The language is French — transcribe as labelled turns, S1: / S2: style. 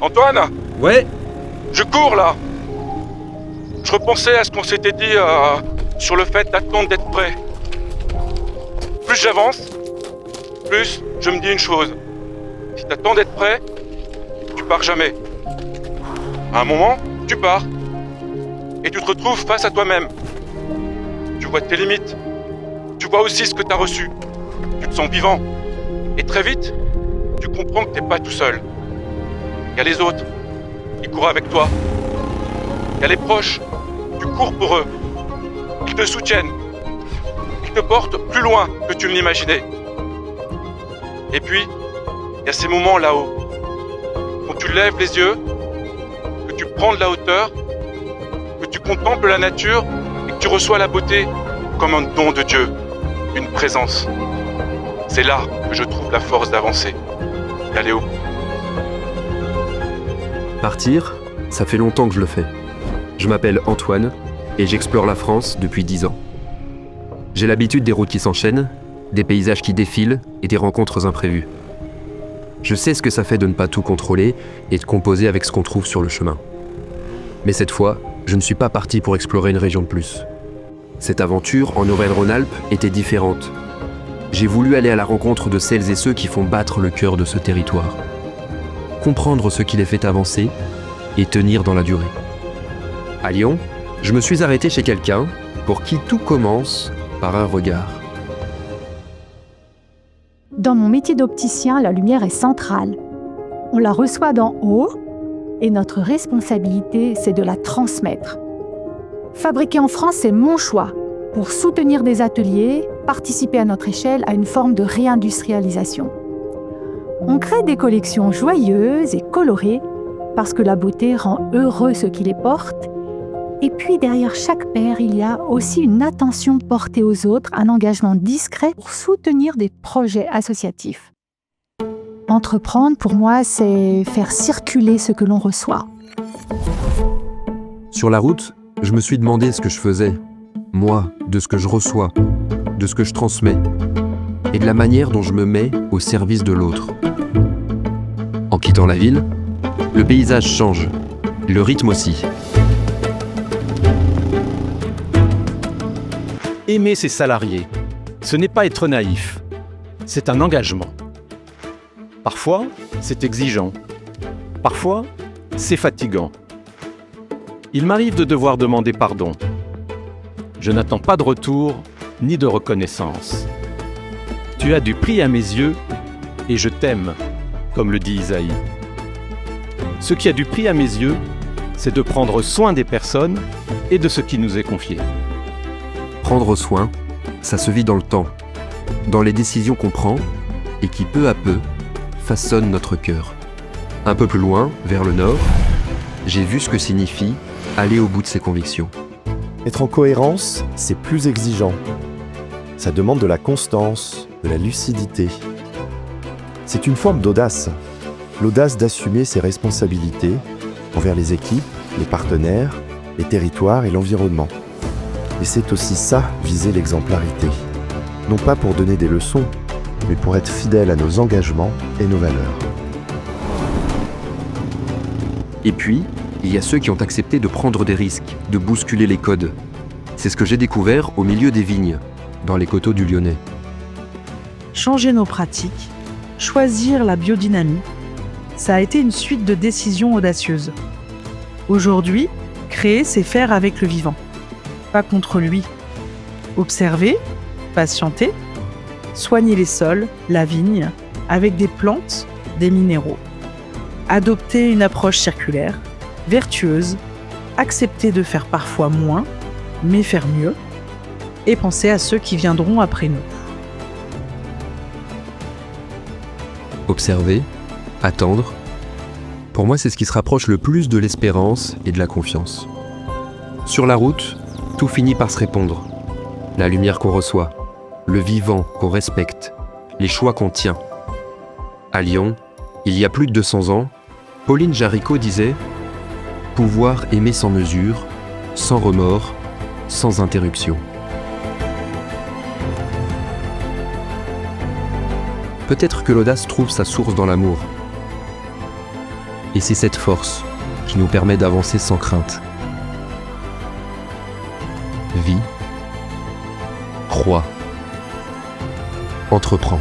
S1: Antoine,
S2: Ouais.
S1: je cours là. Je repensais à ce qu'on s'était dit sur le fait d'attendre d'être prêt. Plus j'avance, plus je me dis une chose. Si t'attends d'être prêt, tu pars jamais. À un moment, tu pars. Et tu te retrouves face à toi-même. Tu vois tes limites. Tu vois aussi ce que t'as reçu. Tu te sens vivant. Et très vite, tu comprends que t'es pas tout seul. Il y a les autres qui courent avec toi. Il y a les proches. Tu cours pour eux. Ils te soutiennent. Ils te portent plus loin que tu ne l'imaginais. Et puis, il y a ces moments là-haut. Quand tu lèves les yeux, que tu prends de la hauteur, que tu contemples la nature et que tu reçois la beauté comme un don de Dieu, une présence. C'est là que je trouve la force d'avancer, d'aller au bout.
S2: Partir, ça fait longtemps que je le fais. Je m'appelle Antoine et j'explore la France depuis 10 ans. J'ai l'habitude des routes qui s'enchaînent, des paysages qui défilent et des rencontres imprévues. Je sais ce que ça fait de ne pas tout contrôler et de composer avec ce qu'on trouve sur le chemin. Mais cette fois, je ne suis pas parti pour explorer une région de plus. Cette aventure en Auvergne-Rhône-Alpes était différente. J'ai voulu aller à la rencontre de celles et ceux qui font battre le cœur de ce territoire. Comprendre ce qui les fait avancer et tenir dans la durée. À Lyon, je me suis arrêté chez quelqu'un pour qui tout commence par un regard.
S3: Dans mon métier d'opticien, la lumière est centrale. On la reçoit d'en haut et notre responsabilité, c'est de la transmettre. Fabriquer en France, c'est mon choix pour soutenir des ateliers, participer à notre échelle à une forme de réindustrialisation. On crée des collections joyeuses et colorées parce que la beauté rend heureux ceux qui les portent. Et puis derrière chaque paire, il y a aussi une attention portée aux autres, un engagement discret pour soutenir des projets associatifs. Entreprendre, pour moi, c'est faire circuler ce que l'on reçoit.
S2: Sur la route, je me suis demandé ce que je faisais, moi, de ce que je reçois, de ce que je transmets, et de la manière dont je me mets au service de l'autre. En quittant la ville, le paysage change, le rythme aussi.
S4: Aimer ses salariés, ce n'est pas être naïf, c'est un engagement. Parfois, c'est exigeant. Parfois, c'est fatigant. Il m'arrive de devoir demander pardon. Je n'attends pas de retour ni de reconnaissance. Tu as du prix à mes yeux et je t'aime, comme le dit Isaïe. Ce qui a du prix à mes yeux, c'est de prendre soin des personnes et de ce qui nous est confié.
S2: Prendre soin, ça se vit dans le temps, dans les décisions qu'on prend et qui peu à peu façonnent notre cœur. Un peu plus loin, vers le nord, j'ai vu ce que signifie aller au bout de ses convictions.
S5: Être en cohérence, c'est plus exigeant. Ça demande de la constance, de la lucidité. C'est une forme d'audace. L'audace d'assumer ses responsabilités envers les équipes, les partenaires, les territoires et l'environnement. Et c'est aussi ça, viser l'exemplarité. Non pas pour donner des leçons, mais pour être fidèle à nos engagements et nos valeurs.
S2: Et puis, il y a ceux qui ont accepté de prendre des risques, de bousculer les codes. C'est ce que j'ai découvert au milieu des vignes, dans les coteaux du Lyonnais.
S6: Changer nos pratiques, choisir la biodynamie, ça a été une suite de décisions audacieuses. Aujourd'hui, créer, c'est faire avec le vivant, pas contre lui. Observer, patienter, soigner les sols, la vigne, avec des plantes, des minéraux. Adopter une approche circulaire, vertueuse, accepter de faire parfois moins, mais faire mieux, et penser à ceux qui viendront après nous.
S2: Observer, attendre. Pour moi, c'est ce qui se rapproche le plus de l'espérance et de la confiance. Sur la route, tout finit par se répondre. La lumière qu'on reçoit, le vivant qu'on respecte, les choix qu'on tient. À Lyon, il y a plus de 200 ans, Pauline Jaricot disait « Pouvoir aimer sans mesure, sans remords, sans interruption ». Peut-être que l'audace trouve sa source dans l'amour. Et c'est cette force qui nous permet d'avancer sans crainte. Vis, crois, entreprends.